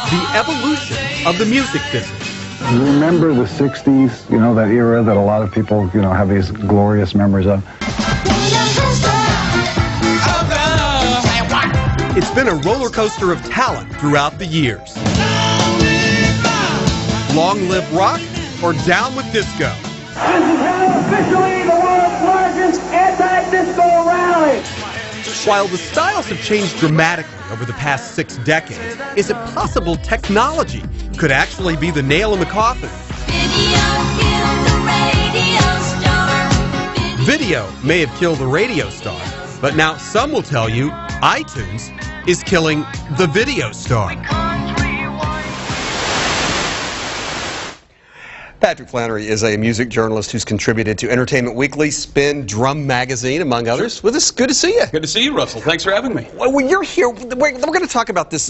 the evolution of the music business. You remember the 60s, you know, that era that a lot of people, you know, have these glorious memories of? It's been a roller coaster of talent throughout the years. Long live rock or down with disco. This is now officially the world's largest anti-disco rally. While the styles have changed dramatically over the past 6 decades, is it possible technology could actually be the nail in the coffin? Video may have killed the radio star, but now some will tell you iTunes is killing the video star. Patrick Flannery is a music journalist who's contributed to Entertainment Weekly, Spin, Drum Magazine, among others. Well, it's good to see you. Good to see you, Russell. Thanks for having me. Well, you're here. We're going to talk about this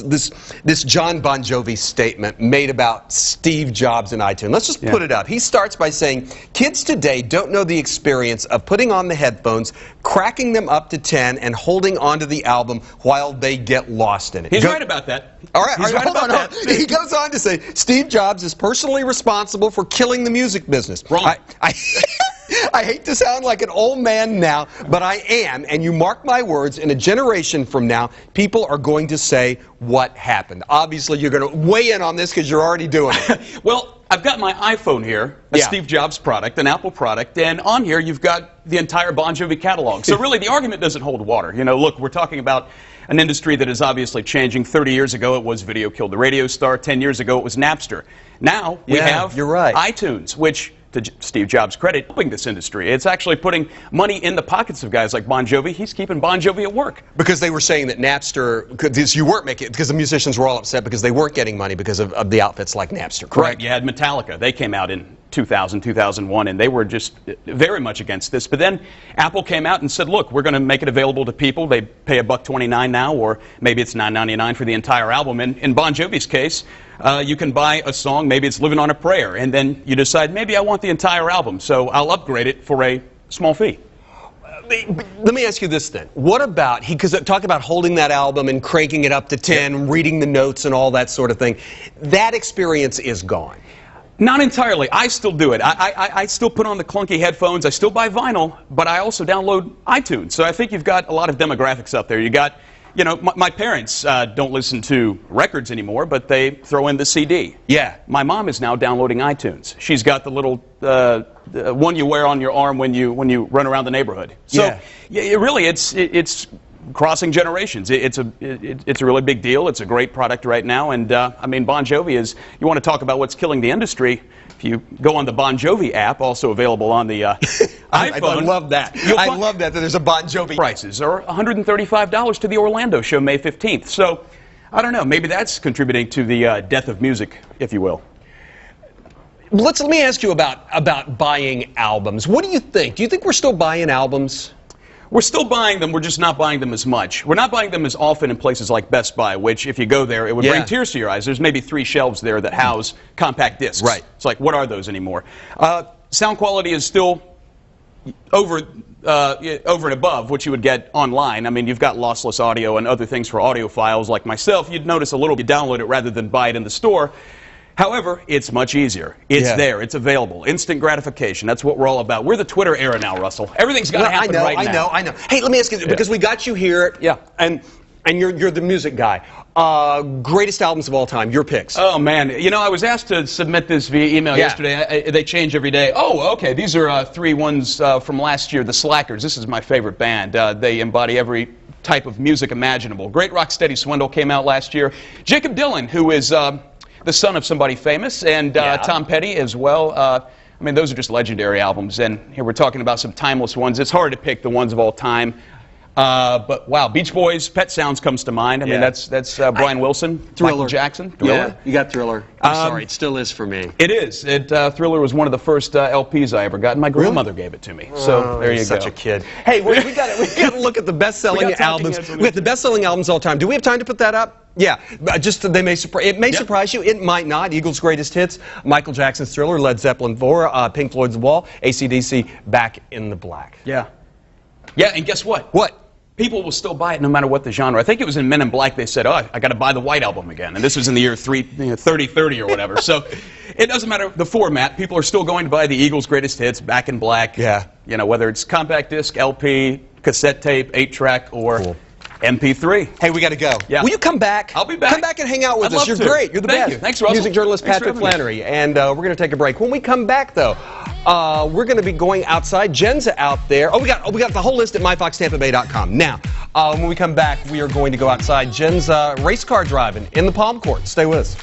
John Bon Jovi statement made about Steve Jobs and iTunes. Let's just put it up. He starts by saying, kids today don't know the experience of putting on the headphones, cracking them up to 10, and holding onto the album while they get lost in it. He's right about that. All right, He's right hold on. He goes on to say, Steve Jobs is personally responsible for killing the music business. Wrong. I hate to sound like an old man now, but I am, and you mark my words, in a generation from now, people are going to say what happened. Obviously, you're going to weigh in on this because you're already doing it. Well, I've got my iPhone here, a Steve Jobs product, an Apple product, and on here you've got the entire Bon Jovi catalog. So really, the argument doesn't hold water. You know, look, we're talking about an industry that is obviously changing. 30 years ago, it was Video Killed the Radio Star. 10 years ago, it was Napster. Now, we have iTunes, which, to Steve Jobs' credit, helping this industry. It's actually putting money in the pockets of guys like Bon Jovi. He's keeping Bon Jovi at work. Because they were saying that Napster, because you weren't making it, because the musicians were all upset because they weren't getting money because of the outfits like Napster, correct? Right. You had Metallica. They came out in 2000, 2001, and they were just very much against this. But then Apple came out and said, look, we're going to make it available to people. They pay $1.29 now, or maybe it's $9.99 for the entire album. And in Bon Jovi's case, you can buy a song, maybe it's Living on a Prayer, and then you decide, maybe I want the entire album, so I'll upgrade it for a small fee. Let me ask you this then. What about, because talk about holding that album and cranking it up to 10, reading the notes and all that sort of thing. That experience is gone. Not entirely. I still do it. I still put on the clunky headphones. I still buy vinyl, but I also download iTunes. So I think you've got a lot of demographics out there. You got, you know, my parents don't listen to records anymore, but they throw in the CD. Yeah. My mom is now downloading iTunes. She's got the little one you wear on your arm when you run around the neighborhood. So really, it's crossing generations. It's a really big deal. It's a great product right now, and I mean, Bon Jovi is. You want to talk about what's killing the industry? If you go on the Bon Jovi app, also available on the iPhone. I love that. I love that there's a Bon Jovi. Prices are $135 to the Orlando show May 15th. So I don't know. Maybe that's contributing to the death of music, if you will. Let me ask you about buying albums. What do you think? Do you think we're still buying albums? We're still buying them, we're just not buying them as much. We're not buying them as often in places like Best Buy, which, if you go there, it would bring tears to your eyes. There's maybe 3 shelves there that house compact discs. Right. It's like, what are those anymore? Sound quality is still over and above what you would get online. I mean, you've got lossless audio and other things for audiophiles like myself. You'd notice a little, you download it rather than buy it in the store. However, it's much easier. It's there. It's available. Instant gratification. That's what we're all about. We're the Twitter era now, Russell. Everything's got to happen right now. I know. Hey, let me ask you, because we got you here, and you're the music guy. Greatest albums of all time, your picks. Oh, man. You know, I was asked to submit this via email yesterday. They change every day. Oh, okay. These are 3 ones from last year, the Slackers. This is my favorite band. They embody every type of music imaginable. Great Rock Steady Swindle came out last year. Jakob Dylan, who is the son of somebody famous, and Tom Petty as well. I mean, those are just legendary albums, and here we're talking about some timeless ones. It's hard to pick the ones of all time. But wow, Beach Boys, Pet Sounds comes to mind. I mean, that's Brian Wilson, Michael Jackson. Thriller. Yeah, you got Thriller. I'm sorry, it still is for me. It is. Thriller was one of the first LPs I ever got, and my grandmother gave it to me. So there you go. Such a kid. Hey, we got to look at the best-selling albums. We got the best-selling albums all time. Do we have time to put that up? Yeah, just it may surprise you. It might not. Eagles' Greatest Hits, Michael Jackson's Thriller, Led Zeppelin 4, Pink Floyd's The Wall, AC/DC, Back in the Black. Yeah. Yeah, and guess what? What? people will still buy it no matter what the genre. I think it was in Men in Black they said, oh, I got to buy the White Album again. And this was in the year 3030 or whatever. So it doesn't matter the format. People are still going to buy the Eagles' greatest hits, Back in Black. Yeah. You know, whether it's compact disc, LP, cassette tape, 8-track, or Cool. MP3. Hey, we got to go. Yeah. Will you come back? I'll be back. Come back and hang out with I'd us. love You're to. great. You're the Thank best. you. Thanks, Russell. Music journalist Thanks for Patrick having me. Flannery. And we're going to take a break. When we come back, though, we're going to be going outside. Jen's out there. We got the whole list at myfoxtampabay.com. Now, when we come back, we are going to go outside. Jen's race car driving in the Palm Court. Stay with us.